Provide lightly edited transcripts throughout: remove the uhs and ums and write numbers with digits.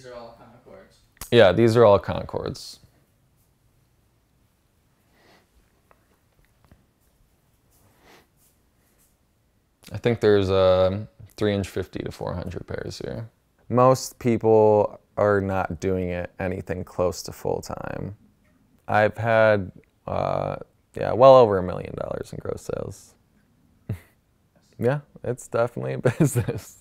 these are all Concords. Yeah, these are all Concords. I think there's 350 to 400 pairs here. Most people are not doing it anything close to full time. I've had, yeah, well over $1 million in gross sales. Yeah, it's definitely a business.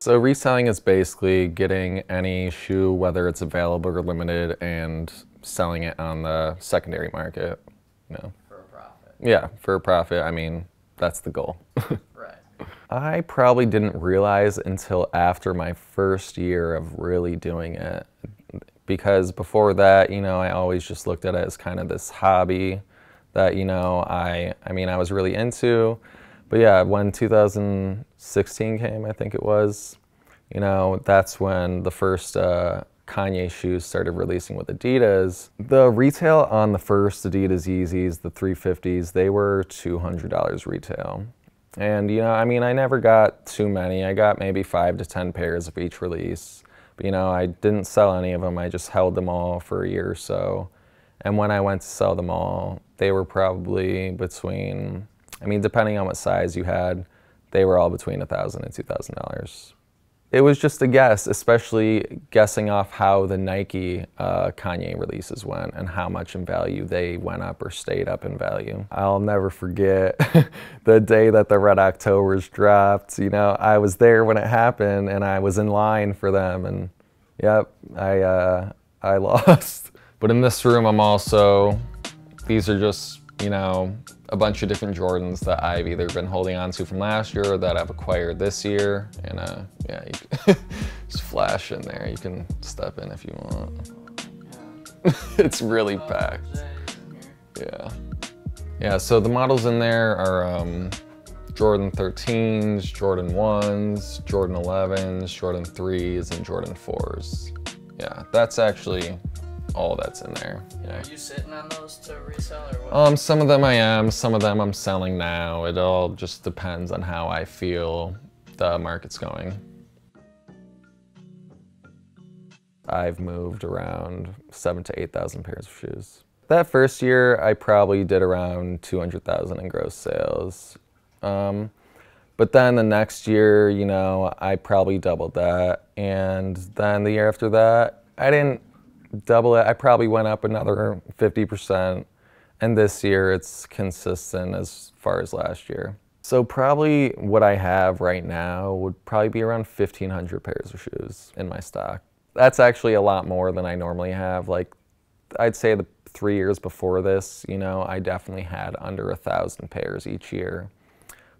So reselling is basically getting any shoe, whether it's available or limited, and selling it on the secondary market. You know. For a profit. Yeah, for a profit. I mean, that's the goal. Right. I probably didn't realize until after my first year of really doing it. Because before that, you know, I always just looked at it as kind of this hobby that, you know, I mean, I was really into. But yeah, when 2016 came, I think it was, you know, that's when the first KANYE shoes started releasing with Adidas. The retail on the first Adidas Yeezys, the 350s, they were $200 retail. And, you know, I mean, I never got too many. I got maybe 5 to 10 pairs of each release. But, you know, I didn't sell any of them. I just held them all for a year or so. And when I went to sell them all, they were probably between, I mean, depending on what size you had, they were all between $1,000 and $2,000. It was just a guess, especially guessing off how the Nike KANYE releases went and how much in value they went up or stayed up in value. I'll never forget the day that the Red Octobers dropped. You know, I was there when it happened and I was in line for them, and yep, I lost. But in this room, I'm also, these are just, you know, a bunch of different Jordans that I've either been holding on to from last year or that I've acquired this year. And yeah, you can just flash in there. You can step in if you want. It's really packed. Yeah. Yeah, so the models in there are Jordan 13s, Jordan 1s, Jordan 11s, Jordan 3s, and Jordan 4s. Yeah, that's actually all that's in there. Yeah. Are you sitting on those to resell or what? Some of them I am, some of them I'm selling now. It all just depends on how I feel the market's going. I've moved around 7,000 to 8,000 pairs of shoes. That first year, I probably did around 200,000 in gross sales. But then the next year, you know, I probably doubled that. And then the year after that, I didn't double it. I probably went up another 50%. And this year it's consistent as far as last year. So probably what I have right now would probably be around 1,500 pairs of shoes in my stock. That's actually a lot more than I normally have. Like, I'd say the 3 years before this, you know, I definitely had under 1,000 pairs each year.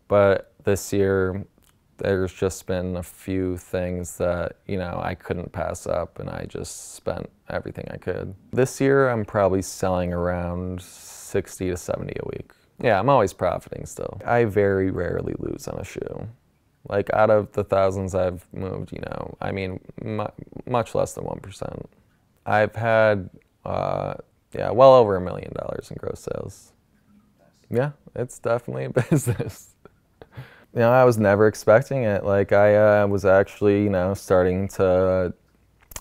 But this year, there's just been a few things that, you know, I couldn't pass up, and I just spent everything I could. This year, I'm probably selling around 60 to 70 a week. Yeah, I'm always profiting still. I very rarely lose on a shoe. Like, out of the thousands I've moved, you know, I mean, much less than 1%. I've had, yeah, well over $1 million in gross sales. Yeah, it's definitely a business. You know, I was never expecting it. Like, I was actually, you know, starting to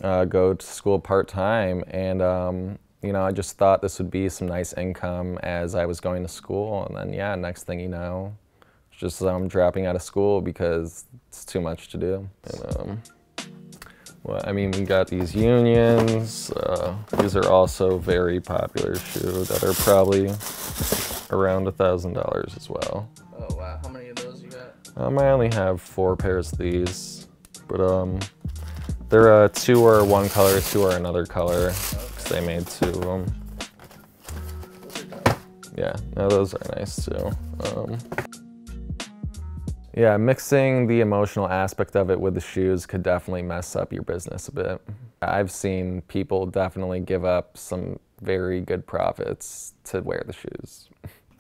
go to school part-time, and you know, I just thought this would be some nice income as I was going to school. And then, yeah, next thing you know, it's just I'm dropping out of school because it's too much to do. And, well, I mean, we got these Unions. These are also very popular shoes that are probably around $1,000 as well. Oh wow, how many of those you got? I only have 4 pairs of these, but they're 2 are one color, 2 are another color. Okay. They made 2 of them. Those are dope. Yeah, no, those are nice too. Yeah, mixing the emotional aspect of it with the shoes could definitely mess up your business a bit. I've seen people definitely give up some very good profits to wear the shoes.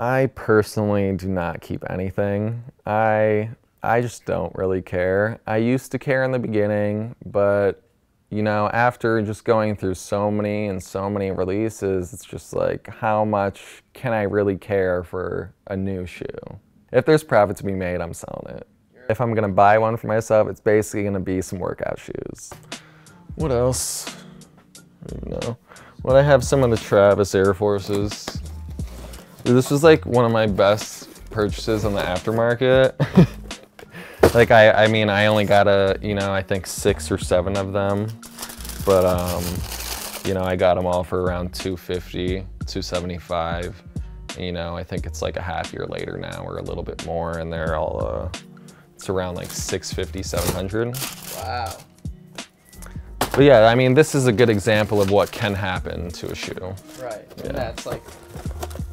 I personally do not keep anything. I just don't really care. I used to care in the beginning, but you know, after just going through so many releases, it's just like, how much can I really care for a new shoe? If there's profit to be made, I'm selling it. If I'm gonna buy one for myself, it's basically gonna be some workout shoes. What else? I don't even know. Well, I have some of the Travis Air Forces. This was like one of my best purchases on the aftermarket. Like I mean, I only got I think 6 or 7 of them, but you know, I got them all for around $250, $275. You know, I think it's like a half year later now or a little bit more, and they're all, it's around like $650, $700. Wow. But yeah, I mean, this is a good example of what can happen to a shoe. Right, yeah. And that's like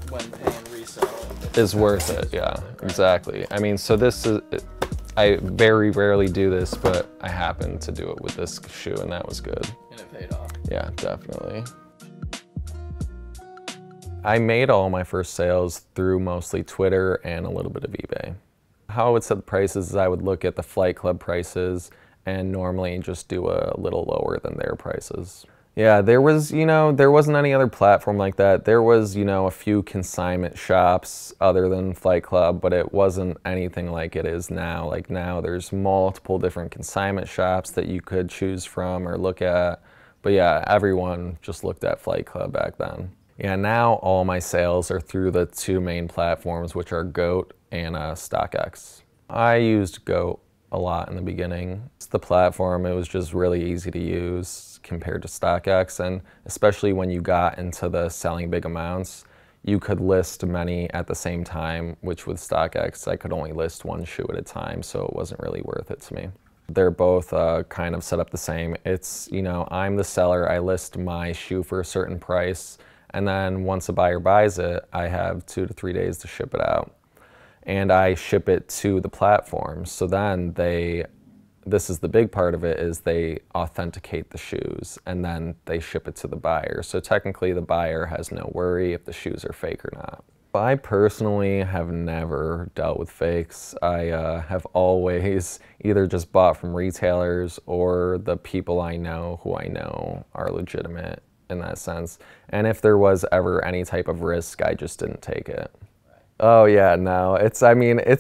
when paying resale is worth it, yeah, right. Exactly. I mean, so this is, I very rarely do this, but I happened to do it with this shoe, and that was good. And it paid off. Yeah, definitely. I made all my first sales through mostly Twitter and a little bit of eBay. How I would set the prices is I would look at the Flight Club prices and normally just do a little lower than their prices. Yeah, there was, there wasn't any other platform like that. There was, a few consignment shops other than Flight Club, but it wasn't anything like it is now. Like now there's multiple different consignment shops that you could choose from or look at. But yeah, everyone just looked at Flight Club back then. Yeah, now all my sales are through the 2 main platforms, which are GOAT and StockX. I used GOAT a lot in the beginning. It's the platform, it was just really easy to use compared to StockX, and especially when you got into the selling big amounts, you could list many at the same time, which with StockX, I could only list 1 shoe at a time, so it wasn't really worth it to me. They're both kind of set up the same. It's, I'm the seller, I list my shoe for a certain price, and then once a buyer buys it, I have 2 to 3 days to ship it out. And I ship it to the platform. So then this is the big part of it, is they authenticate the shoes and then they ship it to the buyer. So technically the buyer has no worry if the shoes are fake or not. I personally have never dealt with fakes. I have always either just bought from retailers or the people I know who I know are legitimate in that sense. And if there was ever any type of risk, I just didn't take it. Right. Oh yeah, no, it's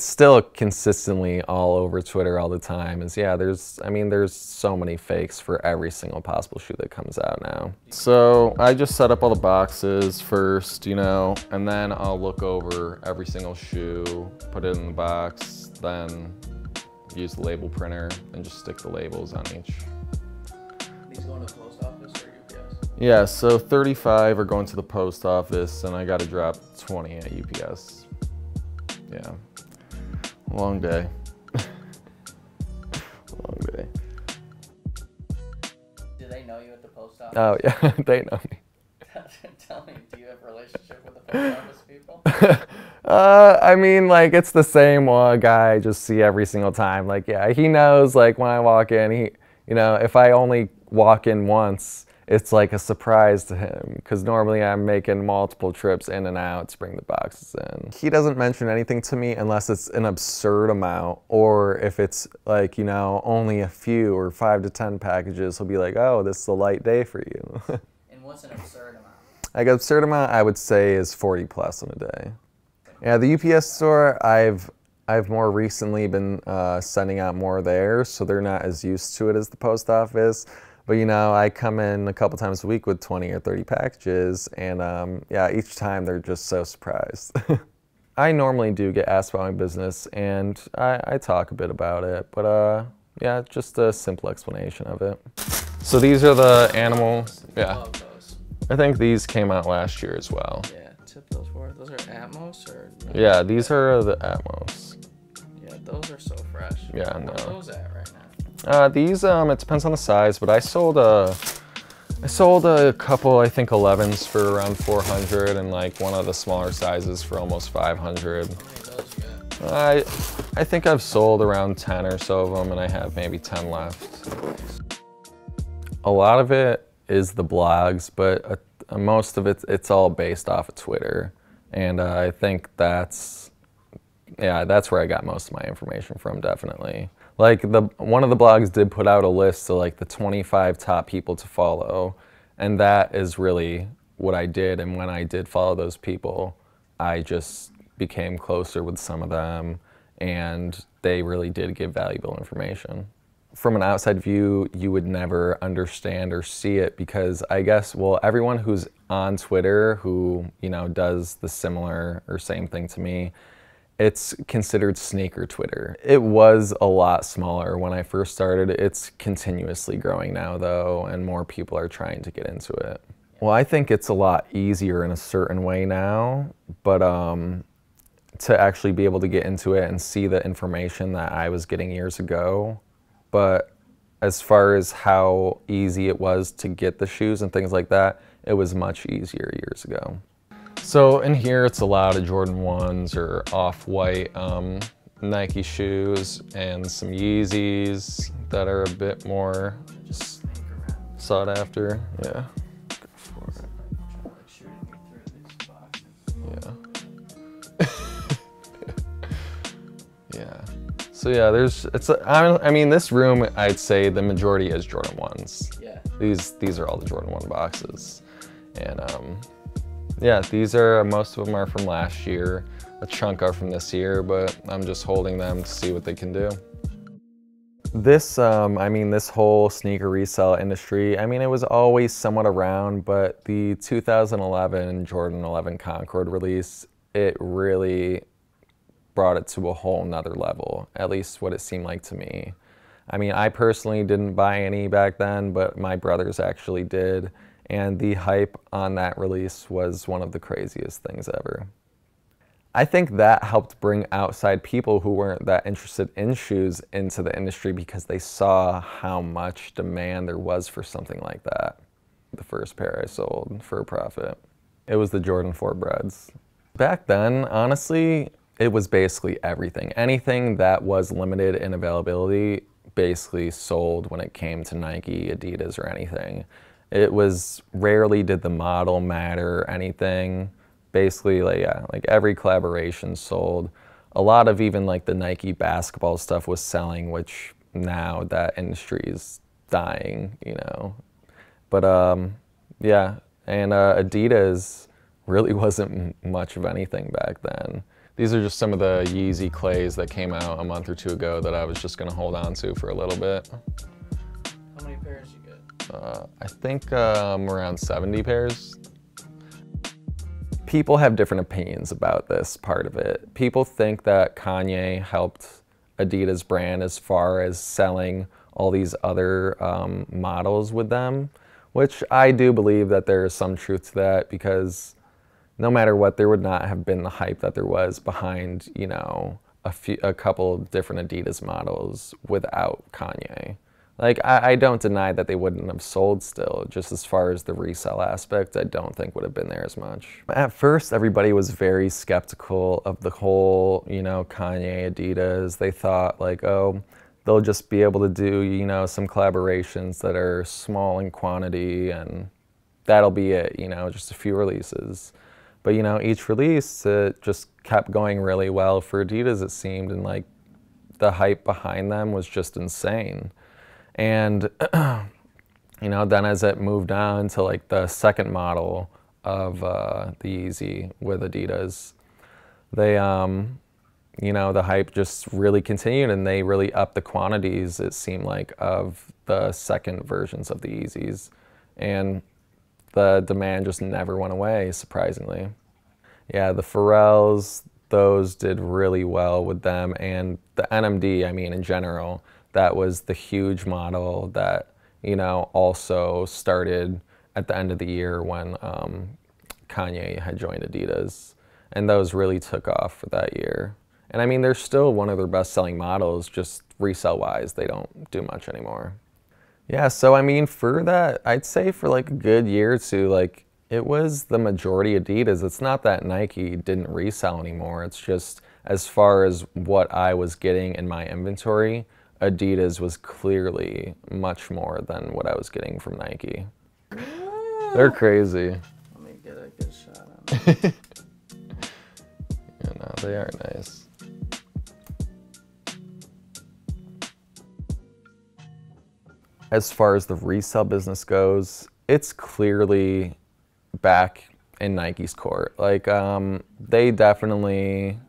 still consistently all over Twitter all the time. There's so many fakes for every single possible shoe that comes out now. So I just set up all the boxes first, and then I'll look over every single shoe, put it in the box, then use the label printer and just stick the labels on each. These going to the post office or UPS? Yeah, so 35 are going to the post office, and I got to drop 20 at UPS. Yeah, long day. Long day. Do they know you at the post office? Oh yeah, they know me. Tell me, do you have a relationship with the post office people? It's the same guy I just see every single time. Yeah, he knows, when I walk in, if I only walk in once, it's like a surprise to him, because normally I'm making multiple trips in and out to bring the boxes in. He doesn't mention anything to me unless it's an absurd amount, or if it's only a few or 5 to 10 packages, he'll be like, oh, this is a light day for you. And what's an absurd amount? An absurd amount I would say is 40 plus in a day. Yeah, the UPS store, I've more recently been sending out more there, so they're not as used to it as the post office. But you know, I come in a couple times a week with 20 or 30 packages, and yeah, each time they're just so surprised. I normally do get asked about my business, and I talk a bit about it, but yeah, just a simple explanation of it. So these are the animal, yeah. Love those. I think these came out last year as well. Yeah, tip those for. Those are Atmos or? No? Yeah, these are the Atmos. Yeah, those are so fresh. Yeah, What no. are those at right now? These, it depends on the size, but I sold a couple, I think 11s for around 400 and like one of the smaller sizes for almost 500. How many of those you got? I think I've sold around 10 or so of them, and I have maybe 10 left. A lot of it is the blogs, but most of it's all based off of Twitter. And I think that's where I got most of my information from, definitely. Like one of the blogs did put out a list of like the 25 top people to follow, and that is really what I did. And when I did follow those people, I just became closer with some of them, and they really did give valuable information. From an outside view, you would never understand or see it because I guess, well, everyone who's on Twitter who, you know, does the similar or same thing to me, it's considered sneaker Twitter. It was a lot smaller when I first started. It's continuously growing now though, and more people are trying to get into it. Well, I think it's a lot easier in a certain way now, but to actually be able to get into it and see the information that I was getting years ago. But as far as how easy it was to get the shoes and things like that, it was much easier years ago. So in here, it's a lot of Jordan 1s or off-white Nike shoes and some Yeezys that are a bit more sought after. Yeah. Go for it. Yeah. Yeah. So yeah, I mean, this room, I'd say the majority is Jordan 1s. Yeah. These are all the Jordan 1 boxes. And yeah, most of them are from last year. A chunk are from this year, but I'm just holding them to see what they can do. This, I mean, this whole sneaker resale industry, I mean, it was always somewhat around, but the 2011 Jordan 11 Concord release, it really brought it to a whole nother level, at least what it seemed like to me. I mean, I personally didn't buy any back then, but my brothers actually did. And the hype on that release was one of the craziest things ever. I think that helped bring outside people who weren't that interested in shoes into the industry because they saw how much demand there was for something like that. The first pair I sold for a profit. It was the Jordan 4 Breads. Back then, honestly, it was basically everything. Anything that was limited in availability basically sold when it came to Nike, Adidas, or anything. It was rarely did the model matter or anything. Basically, like, yeah, like every collaboration sold. A lot of even like the Nike basketball stuff was selling, which now that industry is dying, you know. But yeah, and Adidas really wasn't much of anything back then. These are just some of the Yeezy clays that came out a month or two ago that I was just gonna hold on to for a little bit. How many pairs you get? I think around 70 pairs. People have different opinions about this part of it. People think that Kanye helped Adidas brand as far as selling all these other models with them, which I do believe that there is some truth to that because no matter what, there would not have been the hype that there was behind, you know, a couple different Adidas models without Kanye. Like, I don't deny that they wouldn't have sold still, just as far as the resale aspect, I don't think would have been there as much. At first, everybody was very skeptical of the whole, you know, Kanye, Adidas. They thought like, oh, they'll just be able to do, you know, some collaborations that are small in quantity and that'll be it, you know, just a few releases. But, you know, each release, it just kept going really well for Adidas, it seemed, and like the hype behind them was just insane. And, you know, then as it moved on to like the second model of the Yeezy with Adidas, they, you know, the hype just really continued and they really upped the quantities, it seemed like, of the second versions of the Yeezys. And the demand just never went away, surprisingly. Yeah, the Pharrells, those did really well with them. And the NMD, I mean, in general, that was the huge model that, you know, also started at the end of the year when Kanye had joined Adidas. And those really took off for that year. And I mean, they're still one of their best-selling models, just resale-wise, they don't do much anymore. Yeah, so I mean, for that, I'd say for like a good year or two, like, it was the majority Adidas. It's not that Nike didn't resell anymore. It's just, as far as what I was getting in my inventory, Adidas was clearly much more than what I was getting from Nike. They're crazy. Let me get a good shot on that. Yeah, no, they are nice. As far as the resale business goes, it's clearly back in Nike's court. Like, they definitely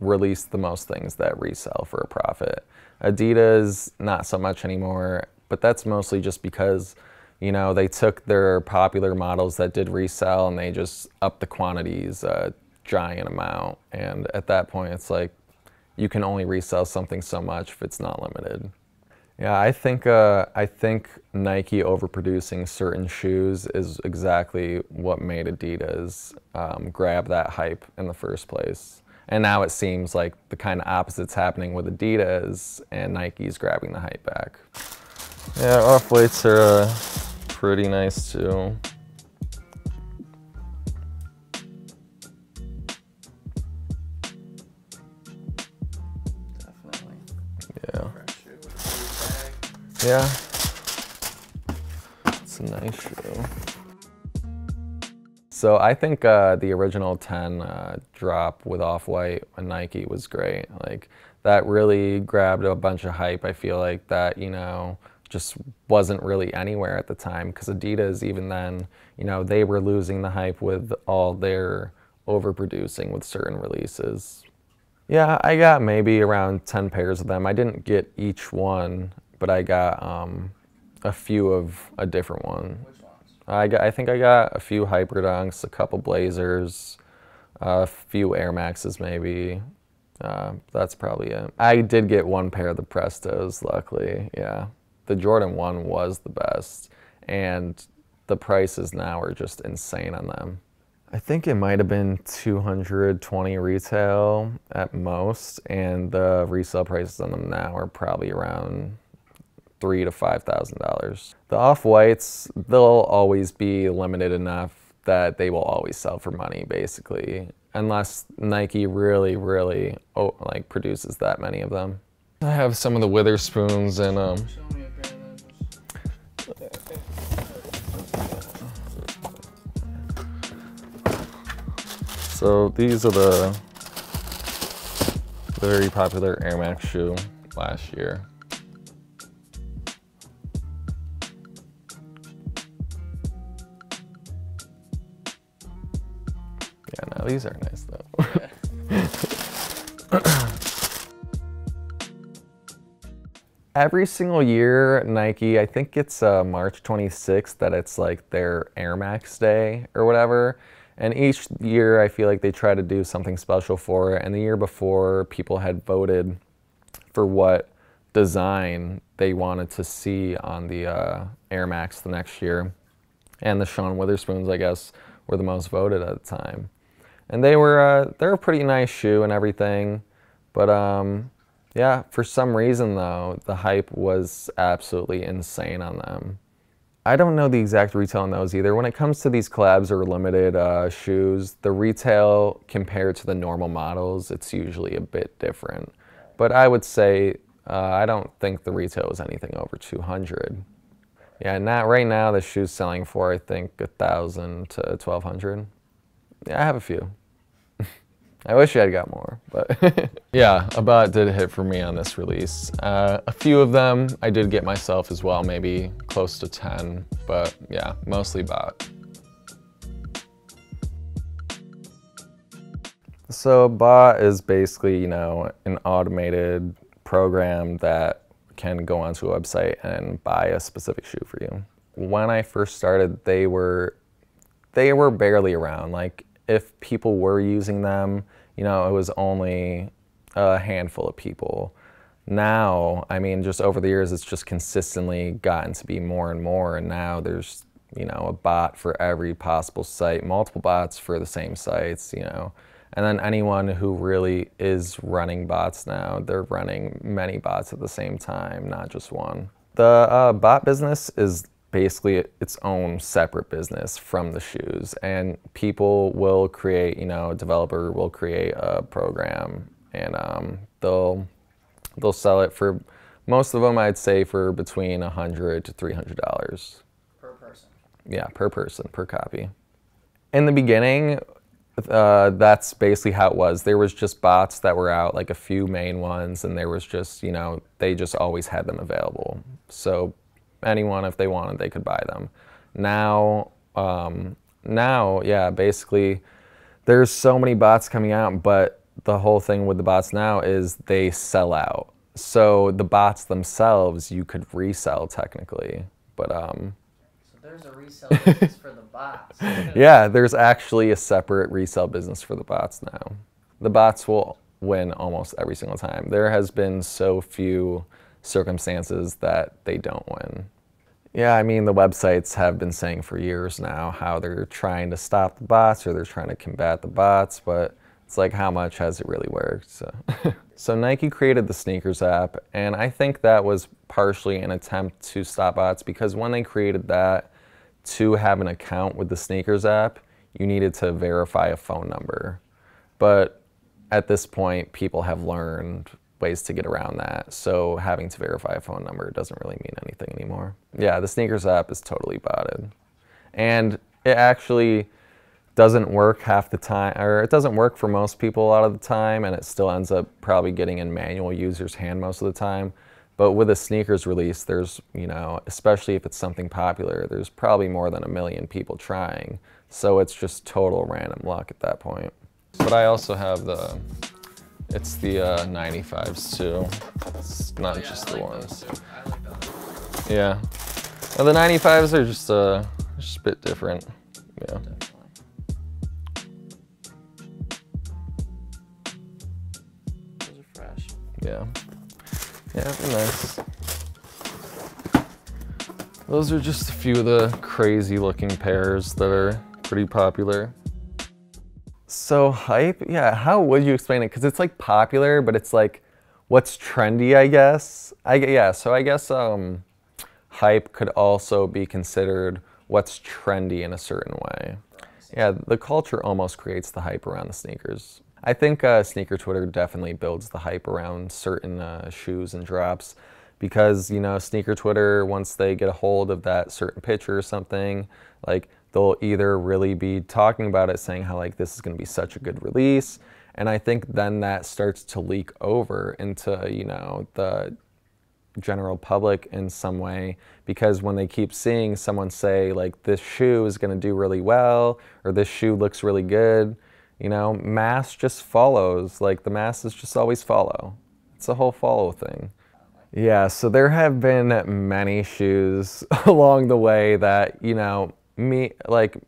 release the most things that resell for a profit. Adidas, not so much anymore, but that's mostly just because, you know, they took their popular models that did resell and they just upped the quantities a giant amount. And at that point, it's like, you can only resell something so much if it's not limited. Yeah, I think Nike overproducing certain shoes is exactly what made Adidas grab that hype in the first place. And now it seems like the kind of opposite's happening with Adidas and Nike's grabbing the hype back. Yeah, off-whites are pretty nice too. Definitely. Yeah. Yeah. It's a nice shoe. So I think the original 10 drop with Off-White and Nike was great. Like, that really grabbed a bunch of hype. I feel like that, you know, just wasn't really anywhere at the time, because Adidas, even then, you know, they were losing the hype with all their overproducing with certain releases. Yeah, I got maybe around 10 pairs of them. I didn't get each one, but I got a few of a different one. Which ones? I think I got a few Hyperdunks, a couple Blazers, a few Air Maxes maybe. That's probably it. I did get one pair of the Prestos, luckily, yeah. The Jordan 1 was the best, and the prices now are just insane on them. I think it might have been $220 retail at most, and the resale prices on them now are probably around $3,000 to $5,000. The Off-Whites, they'll always be limited enough that they will always sell for money, basically, unless Nike really, really like produces that many of them. I have some of the Witherspoons and Show me a pair of those. So these are the very popular Air Max shoe last year. Yeah, no, these are nice though. Every single year, Nike, I think it's March 26th that it's like their Air Max Day or whatever. And each year I feel like they try to do something special for it. And the year before, people had voted for what design they wanted to see on the Air Max the next year. And the Sean Witherspoons, I guess, were the most voted at the time. And they're a pretty nice shoe and everything. But yeah, for some reason though, the hype was absolutely insane on them. I don't know the exact retail on those either. When it comes to these collabs or limited shoes, the retail compared to the normal models, it's usually a bit different. But I would say I don't think the retail is anything over 200. Yeah, right now the shoe's selling for I think 1,000 to 1,200. Yeah, I have a few. I wish I had got more, but yeah, a bot did hit for me on this release. A few of them I did get myself as well, maybe close to 10, but yeah, mostly bot. So a bot is basically, you know, an automated program that can go onto a website and buy a specific shoe for you. When I first started, they were barely around. Like, if people were using them, you know, it was only a handful of people. Now, I mean, just over the years, it's just consistently gotten to be more and more, and now there's, you know, a bot for every possible site, multiple bots for the same sites, you know. And then anyone who really is running bots now, they're running many bots at the same time, not just one. The bot business is basically its own separate business from the shoes, and people will create, you know, a developer will create a program, and they'll sell it for, most of them I'd say for between $100 to $300. Per person. Yeah, per person, per copy. In the beginning, that's basically how it was. There was just bots that were out, like a few main ones, and there was just, you know, they just always had them available. So anyone, if they wanted, they could buy them. Now, yeah, basically, there's so many bots coming out, but the whole thing with the bots now is they sell out. So the bots themselves, you could resell technically, but So there's a resale business for the bots. yeah, there's actually a separate resale business for the bots now. The bots will win almost every single time. There has been so few circumstances that they don't win. Yeah, I mean, the websites have been saying for years now how they're trying to stop the bots or they're trying to combat the bots, but it's like, how much has it really worked? So Nike created the sneakers app, and I think that was partially an attempt to stop bots, because when they created that, to have an account with the sneakers app, you needed to verify a phone number. But at this point, people have learned ways to get around that, so having to verify a phone number doesn't really mean anything anymore. Yeah, the sneakers app is totally botted. And it actually doesn't work half the time, or it doesn't work for most people a lot of the time, and it still ends up probably getting in manual user's hand most of the time. But with a sneakers release, there's, you know, especially if it's something popular, there's probably more than 1 million people trying. So it's just total random luck at that point. But I also have it's the 95s too. It's not just the ones. I like those. Yeah. Well, the 95s are just a bit different. Yeah. Those are fresh. Yeah. Yeah, they're nice. Those are just a few of the crazy looking pairs that are pretty popular. So hype, yeah, how would you explain it? Because it's like popular, but it's like, what's trendy, I guess? Yeah, so I guess hype could also be considered what's trendy in a certain way. Yeah, the culture almost creates the hype around the sneakers. I think sneaker Twitter definitely builds the hype around certain shoes and drops, because, you know, sneaker Twitter, once they get a hold of that certain picture or something, like, they'll either really be talking about it, saying how, like, this is going to be such a good release, and I think then that starts to leak over into, you know, the general public in some way, because when they keep seeing someone say, like, this shoe is going to do really well, or this shoe looks really good, you know, mass just follows. Like, the masses just always follow. It's a whole follow thing. Yeah, so there have been many shoes along the way that, you know, me, like,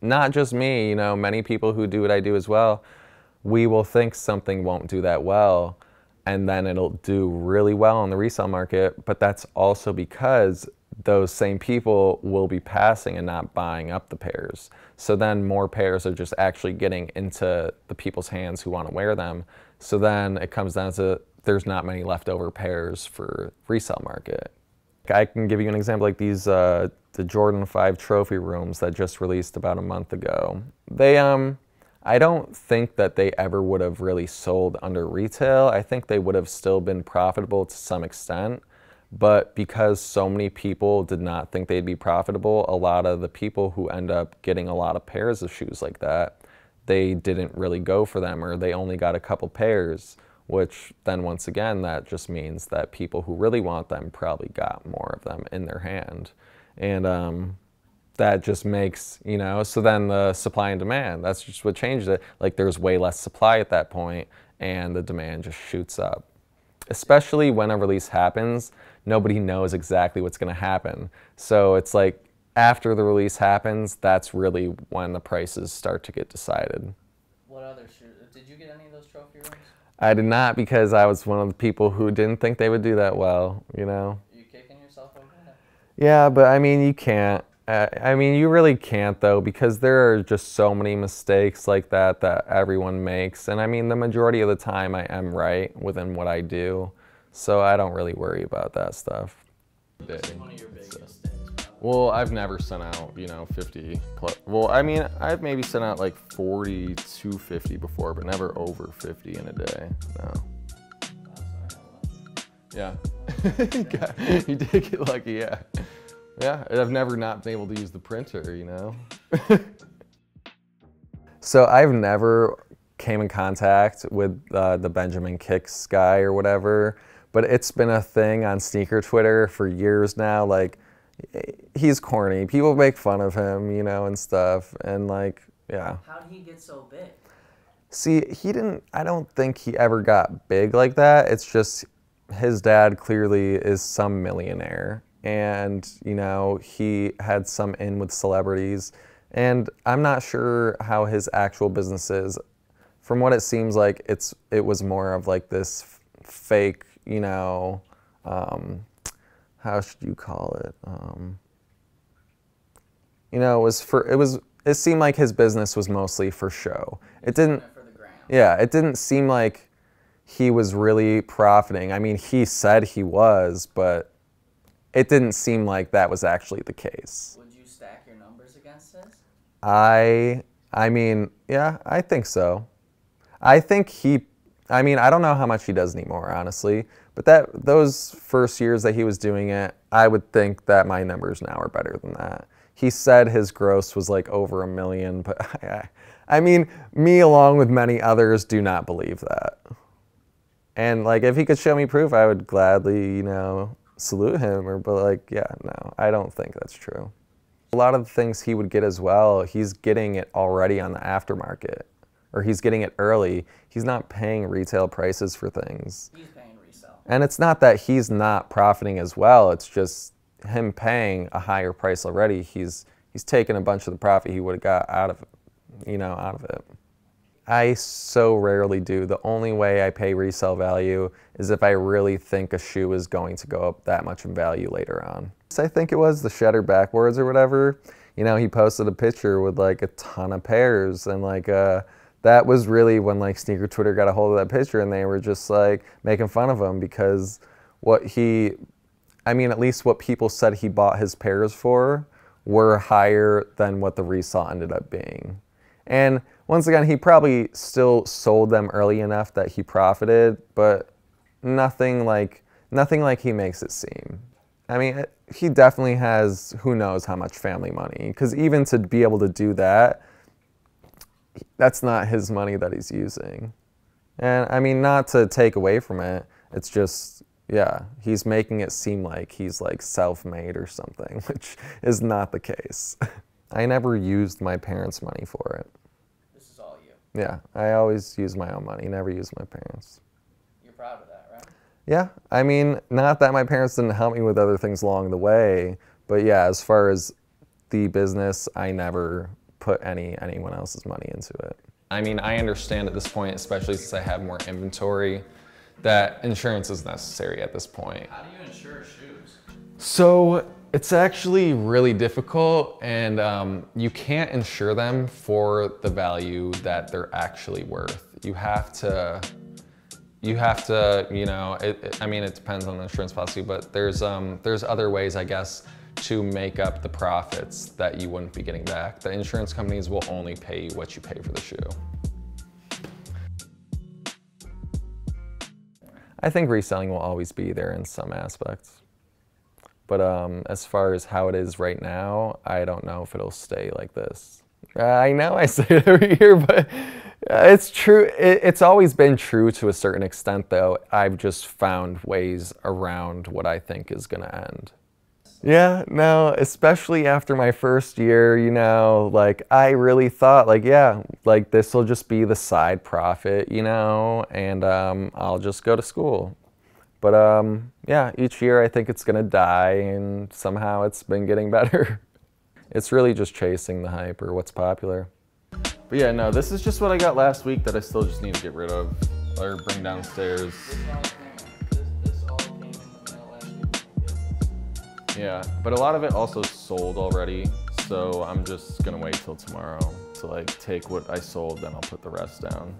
not just me, you know, many people who do what I do as well, we will think something won't do that well, and then it'll do really well in the resale market, but that's also because those same people will be passing and not buying up the pairs. So then more pairs are just actually getting into the people's hands who want to wear them. So then it comes down to there's not many leftover pairs for resale market. I can give you an example, like these the Jordan 5 trophy rooms that just released about a month ago. They I don't think that they ever would have really sold under retail. I think they would have still been profitable to some extent, but because so many people did not think they'd be profitable, a lot of the people who end up getting a lot of pairs of shoes like that, they didn't really go for them, or they only got a couple pairs, which then once again, that just means that people who really want them probably got more of them in their hand. And that just makes, you know, so then the supply and demand, that's just what changed it. Like there's way less supply at that point and the demand just shoots up. Especially when a release happens, nobody knows exactly what's going to happen. So it's like after the release happens, that's really when the prices start to get decided. What other shoes? Did you get any of those trophy rooms? I did not, because I was one of the people who didn't think they would do that well, you know? Are you kicking yourself over that? Yeah, but I mean, you can't. I mean, you really can't, though, because there are just so many mistakes like that that everyone makes. And I mean, the majority of the time I am right within what I do. So I don't really worry about that stuff. What's one of your biggest mistakes? Well, I've never sent out, you know, 50 plus. Well, I mean, I've maybe sent out like 40 to 50 before, but never over 50 in a day. No. Yeah. You did get lucky, yeah. Yeah, I've never not been able to use the printer, you know? So I've never came in contact with the Benjamin Kicks guy or whatever, but it's been a thing on sneaker Twitter for years now. Like, he's corny. People make fun of him, you know, and stuff. And like, yeah. How did he get so big? See, I don't think he ever got big like that. It's just his dad clearly is some millionaire. And, you know, he had some in with celebrities. And I'm not sure how his actual business is. From what it seems like, it was more of like this fake, you know, how should you call it? You know, it seemed like his business was mostly for show. It didn't, yeah, it didn't seem like he was really profiting. I mean, he said he was, but it didn't seem like that was actually the case. Would you stack your numbers against this? I mean, yeah, I think so. I think I mean, I don't know how much he does anymore, honestly, but those first years that he was doing it, I would think that my numbers now are better than that. He said his gross was like over $1 million, but I mean, me along with many others do not believe that. And like, if he could show me proof, I would gladly, you know, salute him, but like, yeah, no, I don't think that's true. A lot of the things he would get as well, he's getting it already on the aftermarket, or he's getting it early. He's not paying retail prices for things. He's paying resale. And it's not that he's not profiting as well, it's just him paying a higher price already. He's taken a bunch of the profit he would have got out of it, you know, out of it. I so rarely do. The only way I pay resale value is if I really think a shoe is going to go up that much in value later on. I think it was the Shedder Backwards or whatever. You know, he posted a picture with like a ton of pairs, and like that was really when like sneaker Twitter got a hold of that picture, and they were just like making fun of him because I mean, at least what people said he bought his pairs for were higher than what the resale ended up being. And once again, he probably still sold them early enough that he profited, but nothing like he makes it seem. I mean, he definitely has who knows how much family money, because even to be able to do that, that's not his money that he's using. And I mean, not to take away from it, it's just, yeah, he's making it seem like he's like self-made or something, which is not the case. I never used my parents' money for it. This is all you. Yeah, I always use my own money, never use my parents. You're proud of that, right? Yeah, I mean, not that my parents didn't help me with other things along the way, but yeah, as far as the business, I never put anyone else's money into it. I mean, I understand at this point, especially since I have more inventory, that insurance is necessary at this point. How do you insure shoes? So it's actually really difficult, and you can't insure them for the value that they're actually worth. You have to, you know, I mean, it depends on the insurance policy, but there's other ways, I guess, to make up the profits that you wouldn't be getting back. The insurance companies will only pay you what you pay for the shoe. I think reselling will always be there in some aspects. But as far as how it is right now, I don't know if it'll stay like this. I know I say it every year, but it's true. It's always been true to a certain extent, though. I've just found ways around what I think is going to end. Yeah, no, especially after my first year, you know, like I really thought like, yeah, like this will just be the side profit, you know, and I'll just go to school. But yeah, each year I think it's gonna die and somehow it's been getting better. It's really just chasing the hype or what's popular. But yeah, no, this is just what I got last week that I still just need to get rid of or bring downstairs. This all came in the mail last week. Yeah, but a lot of it also sold already, so I'm just gonna wait till tomorrow to like take what I sold, then I'll put the rest down.